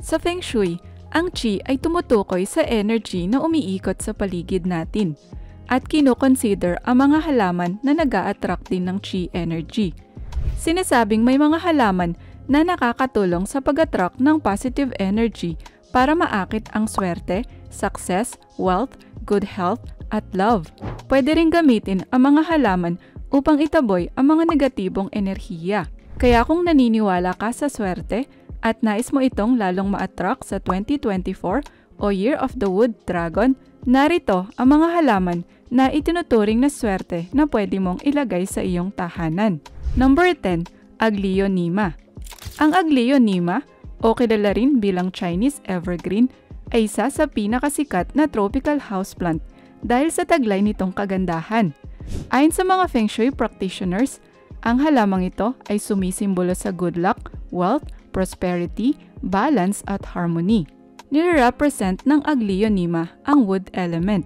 Sa Feng Shui, ang Qi ay tumutukoy sa energy na umiikot sa paligid natin at kino-consider ang mga halaman na nag-a-attract din ng Qi energy. Sinasabing may mga halaman na nakakatulong sa pag-attract ng positive energy para maakit ang swerte, success, wealth, good health, at love. Pwede rin gamitin ang mga halaman upang itaboy ang mga negatibong enerhiya. Kaya kung naniniwala ka sa swerte at nais mo itong lalong ma-attract sa 2024 o Year of the Wood Dragon, narito ang mga halaman na itinuturing na swerte na pwede mong ilagay sa iyong tahanan. Number 10. Aglaonema. Ang Aglaonema, o kilala rin bilang Chinese Evergreen, ay isa sa pinakasikat na tropical houseplant dahil sa taglay nitong kagandahan. Ayon sa mga Feng Shui practitioners, ang halamang ito ay sumisimbolo sa good luck, wealth, prosperity, balance at harmony. Nire-represent ng Aglaonema ang wood element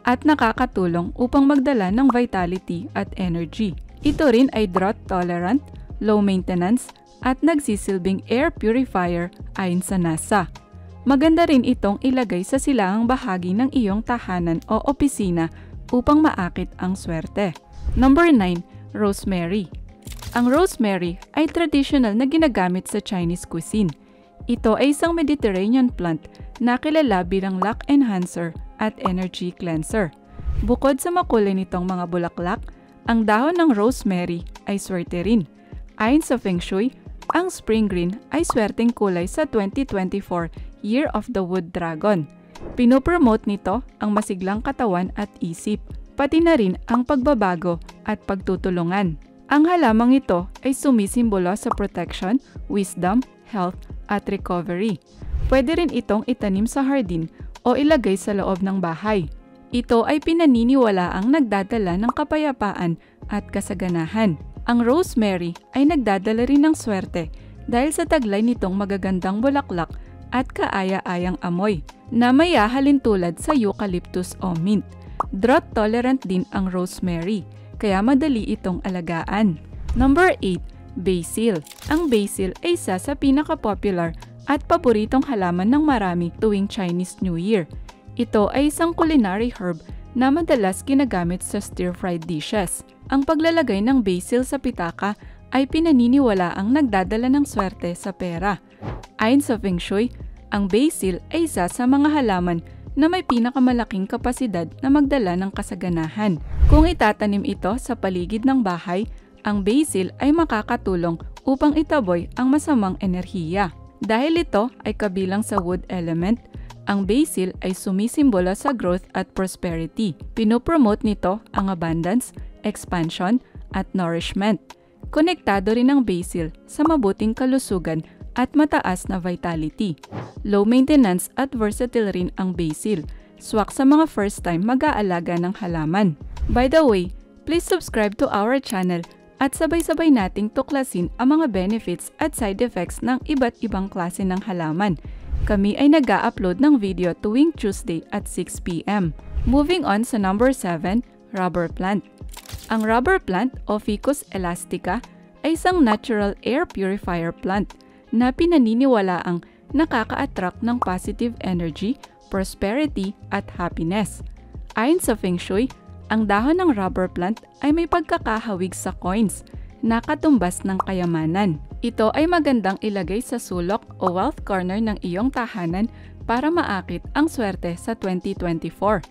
at nakakatulong upang magdala ng vitality at energy. Ito rin ay drought tolerant, low maintenance at nagsisilbing air purifier ayon sa NASA. Maganda rin itong ilagay sa silangang bahagi ng iyong tahanan o opisina upang maakit ang swerte. Number 9. Rosemary. Ang rosemary ay traditional na ginagamit sa Chinese cuisine. Ito ay isang Mediterranean plant na kilala bilang luck enhancer at energy cleanser. Bukod sa makulay nitong mga bulaklak, ang dahon ng rosemary ay swerte rin. Ayon sa Feng Shui, ang spring green ay swerteng kulay sa 2024 Year of the Wood Dragon. Pinopromote nito ang masiglang katawan at isip, pati na rin ang pagbabago at pagtutulungan. Ang halamang ito ay sumisimbolo sa protection, wisdom, health, at recovery. Pwede rin itong itanim sa hardin o ilagay sa loob ng bahay. Ito ay pinaniniwalaang nagdadala ng kapayapaan at kasaganahan. Ang rosemary ay nagdadala rin ng swerte dahil sa taglay nitong magagandang bulaklak at kaaya-ayang amoy na may hahalintulad sa eucalyptus o mint. Drought tolerant din ang rosemary, kaya madali itong alagaan. Number 8. Basil. Ang basil ay isa sa pinaka-popular at paboritong halaman ng marami tuwing Chinese New Year. Ito ay isang culinary herb na madalas ginagamit sa stir-fried dishes. Ang paglalagay ng basil sa pitaka ay pinaniniwalaang nagdadala ng swerte sa pera. Ayon sa Feng Shui, ang basil ay isa sa mga halaman na may pinakamalaking kapasidad na magdala ng kasaganahan. Kung itatanim ito sa paligid ng bahay, ang basil ay makakatulong upang itaboy ang masamang enerhiya. Dahil ito ay kabilang sa wood element, ang basil ay sumisimbolo sa growth at prosperity. Pinopromote nito ang abundance, expansion, at nourishment. Konektado rin ang basil sa mabuting kalusugan at mataas na vitality. Low maintenance at versatile rin ang basil. Swak sa mga first time mag-aalaga ng halaman. By the way, please subscribe to our channel at sabay-sabay nating tuklasin ang mga benefits at side effects ng iba't ibang klase ng halaman. Kami ay nag-a-upload ng video tuwing Tuesday at 6 p.m. Moving on sa number 7, rubber plant. Ang rubber plant o Ficus elastica ay isang natural air purifier plant na pinaniniwalaang nakaka-attract ng positive energy, prosperity, at happiness. Ayon sa Feng Shui, ang dahon ng rubber plant ay may pagkakahawig sa coins na katumbas ng kayamanan. Ito ay magandang ilagay sa sulok o wealth corner ng iyong tahanan para maakit ang swerte sa 2024.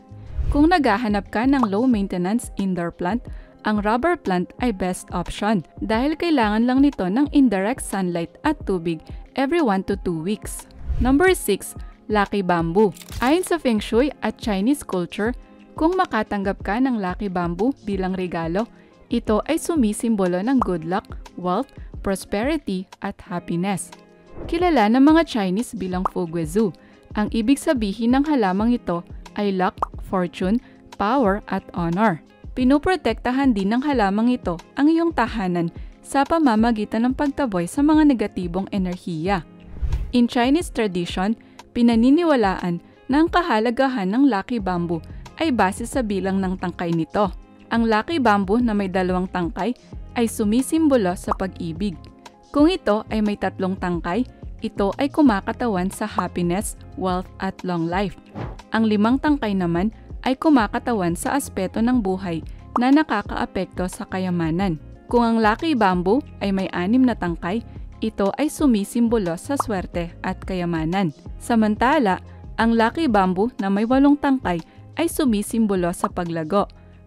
Kung naghahanap ka ng low-maintenance indoor plant, ang rubber plant ay best option dahil kailangan lang nito ng indirect sunlight at tubig every 1 to 2 weeks. Number 6. Lucky bamboo. Ayon sa Feng Shui at Chinese culture, kung makatanggap ka ng lucky bamboo bilang regalo, ito ay sumisimbolo ng good luck, wealth, prosperity, at happiness. Kilala ng mga Chinese bilang Fuguezu. Ang ibig sabihin ng halamang ito ay luck, fortune, power, at honor. Pinoprotektahan din ng halamang ito ang iyong tahanan sa pamamagitan ng pagtaboy sa mga negatibong enerhiya. In Chinese tradition, pinaniniwalaan na ang kahalagahan ng lucky bamboo ay base sa bilang ng tangkay nito. Ang lucky bamboo na may 2 tangkay ay sumisimbolo sa pag-ibig. Kung ito ay may 3 tangkay, ito ay kumakatawan sa happiness, wealth at long life. Ang 5 tangkay naman ay kumakatawan sa aspeto ng buhay na nakakaapekto sa kayamanan. Kung ang Lucky Bamboo ay may 6 na tangkay, ito ay sumisimbolo sa swerte at kayamanan. Samantala, ang Lucky Bamboo na may 8 tangkay ay sumisimbolo sa paglago,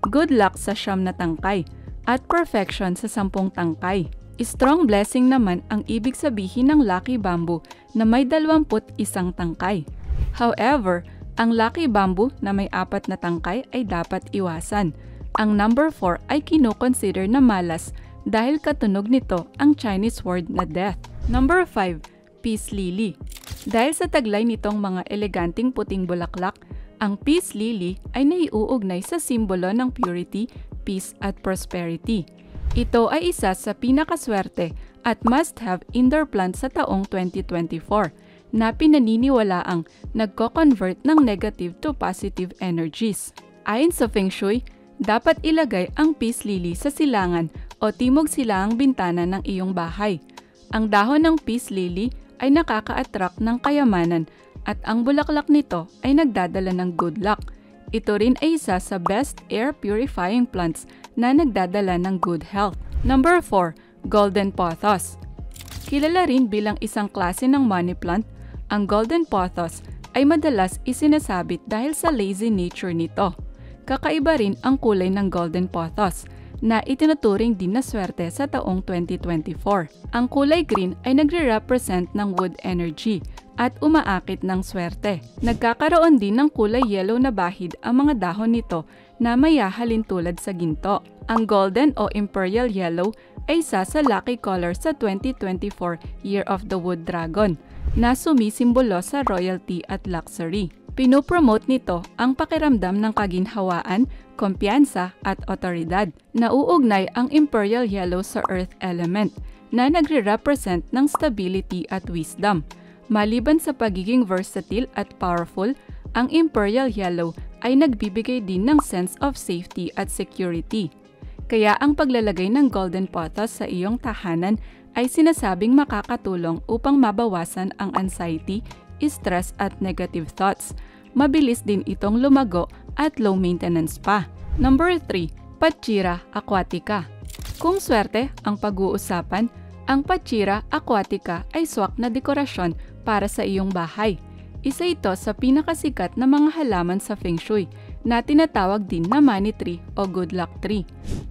good luck sa 9 na tangkay, at perfection sa 10 tangkay. Strong blessing naman ang ibig sabihin ng Lucky Bamboo na may 21 tangkay. However, ang Lucky Bamboo na may 4 na tangkay ay dapat iwasan. Ang number 4 ay kino-consider na malas dahil katunog nito ang Chinese word na death. Number 5, Peace Lily. Dahil sa taglay nitong mga eleganting puting bulaklak, ang Peace Lily ay naiuugnay sa simbolo ng purity, peace at prosperity. Ito ay isa sa pinakaswerte at must-have indoor plant sa taong 2024 na pinaniniwalaang nagko-convert ng negative to positive energies. Ayon sa Feng Shui, dapat ilagay ang Peace Lily sa silangan o timog silangang bintana ng iyong bahay. Ang dahon ng Peace Lily ay nakaka-attract ng kayamanan at ang bulaklak nito ay nagdadala ng good luck. Ito rin ay isa sa best air purifying plants na nagdadala ng good health. Number 4, Golden Pothos. Kilala rin bilang isang klase ng money plant, ang Golden Pothos ay madalas isinasabit dahil sa lazy nature nito. Kakaiba rin ang kulay ng Golden Pothos na itinuturing din na swerte sa taong 2024. Ang kulay green ay nagre-represent ng wood energy at umaakit ng swerte. Nagkakaroon din ng kulay yellow na bahid ang mga dahon nito na mayahalin tulad sa ginto. Ang golden o imperial yellow ay isa sa lucky color sa 2024 Year of the Wood Dragon na sumisimbolo sa royalty at luxury. Pinopromote nito ang pakiramdam ng kaginhawaan, kumpiyansa at otoridad. Nauugnay ang imperial yellow sa earth element na nagre-represent ng stability at wisdom. Maliban sa pagiging versatile at powerful, ang imperial yellow ay nagbibigay din ng sense of safety at security. Kaya ang paglalagay ng Golden Pothos sa iyong tahanan ay sinasabing makakatulong upang mabawasan ang anxiety, stress at negative thoughts. Mabilis din itong lumago at low maintenance pa. Number 3, Pachira aquatica. Kung swerte ang pag-uusapan, ang Pachira aquatica ay swak na dekorasyon para sa iyong bahay. Isa ito sa pinakasikat na mga halaman sa Feng Shui na tinatawag din na money tree o good luck tree.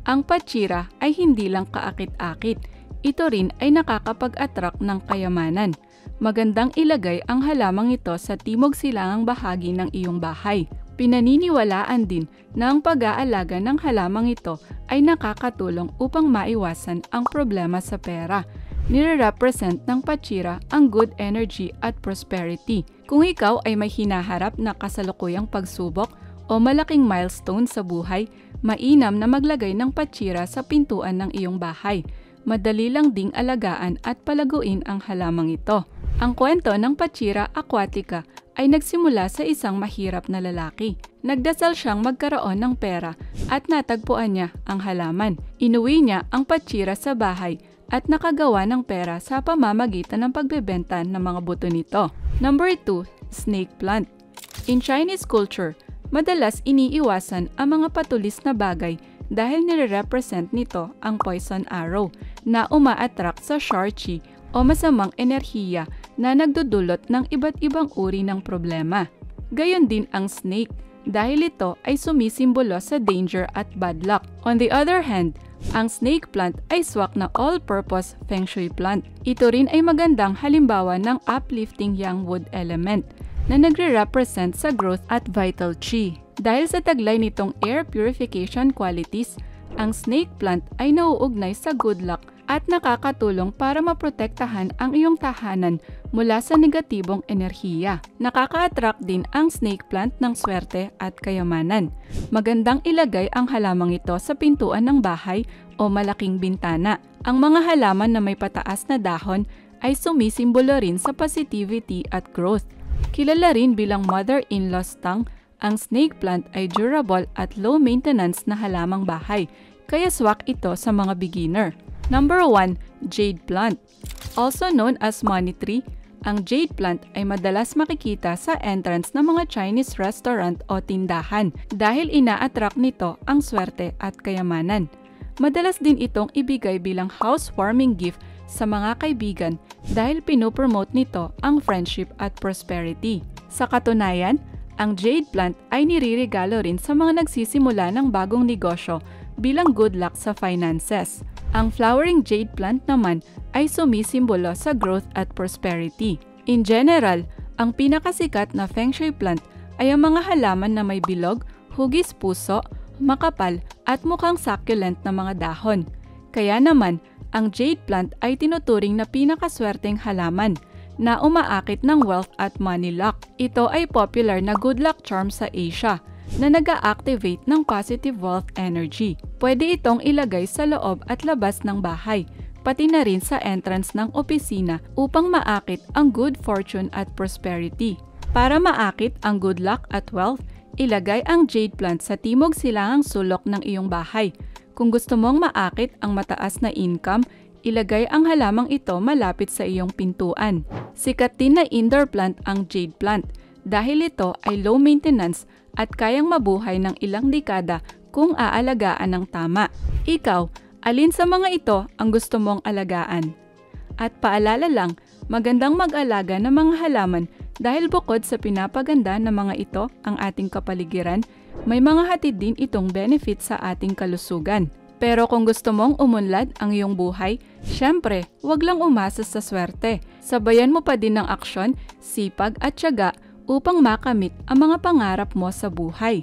Ang Pachira ay hindi lang kaakit-akit, ito rin ay nakakapag-attract ng kayamanan. Magandang ilagay ang halamang ito sa timog silangang bahagi ng iyong bahay. Pinaniniwalaan din na ang pag-aalaga ng halamang ito ay nakakatulong upang maiwasan ang problema sa pera. Nire-represent ng Pachira ang good energy at prosperity. Kung ikaw ay may hinaharap na kasalukuyang pagsubok o malaking milestone sa buhay, mainam na maglagay ng Pachira sa pintuan ng iyong bahay. Madali lang ding alagaan at palaguin ang halamang ito. Ang kwento ng Pachira aquatica ay nagsimula sa isang mahirap na lalaki. Nagdasal siyang magkaroon ng pera at natagpuan niya ang halaman. Inuwi niya ang Pachira sa bahay at nakagawa ng pera sa pamamagitan ng pagbebenta ng mga buto nito. Number 2, snake plant. In Chinese culture, madalas iniiwasan ang mga patulis na bagay dahil nire-represent nito ang poison arrow na uma-attract sa Shar-Chi o masamang enerhiya na nagdudulot ng iba't ibang uri ng problema. Gayon din ang snake dahil ito ay sumisimbolo sa danger at bad luck. On the other hand, ang snake plant ay swak na all-purpose Feng Shui plant. Ito rin ay magandang halimbawa ng uplifting yang wood element na nagre-represent sa growth at vital chi. Dahil sa taglay nitong air purification qualities, ang snake plant ay nauugnay sa good luck at nakakatulong para maprotektahan ang iyong tahanan mula sa negatibong enerhiya. Nakaka-attract din ang snake plant ng swerte at kayamanan. Magandang ilagay ang halamang ito sa pintuan ng bahay o malaking bintana. Ang mga halaman na may pataas na dahon ay sumisimbolo rin sa positivity at growth. Kilala rin bilang mother-in-law's tongue, ang snake plant ay durable at low maintenance na halamang bahay, kaya swak ito sa mga beginner. Number 1, jade plant. Also known as money tree, Ang jade plant ay madalas makikita sa entrance ng mga Chinese restaurant o tindahan dahil ina-attract nito ang swerte at kayamanan. Madalas din itong ibigay bilang housewarming gift sa mga kaibigan dahil pinopromote nito ang friendship at prosperity. Sa katunayan, ang jade plant ay niririgalo rin sa mga nagsisimula ng bagong negosyo bilang good luck sa finances. Ang flowering jade plant naman ay sumisimbolo sa growth at prosperity. In general, ang pinakasikat na feng shui plant ay ang mga halaman na may bilog, hugis puso, makapal at mukhang succulent na mga dahon. Kaya naman, ang jade plant ay tinuturing na pinakaswerteng halaman na umaakit ng wealth at money luck. Ito ay popular na good luck charm sa Asia na nag-a-activate ng positive wealth energy. Pwede itong ilagay sa loob at labas ng bahay, pati na rin sa entrance ng opisina upang maakit ang good fortune at prosperity. Para maakit ang good luck at wealth, ilagay ang jade plant sa timog silangang sulok ng iyong bahay. Kung gusto mong maakit ang mataas na income, ilagay ang halamang ito malapit sa iyong pintuan. Sikat din na indoor plant ang jade plant dahil ito ay low maintenance at kayang mabuhay ng ilang dekada kung aalagaan ng tama. Ikaw, alin sa mga ito ang gusto mong alagaan? At paalala lang, magandang mag-alaga ng mga halaman dahil bukod sa pinapaganda ng mga ito ang ating kapaligiran, may mga hatid din itong benefit sa ating kalusugan. Pero kung gusto mong umunlad ang iyong buhay, syempre, wag lang umasa sa swerte. Sabayan mo pa din ng aksyon, sipag at tiyaga upang makamit ang mga pangarap mo sa buhay.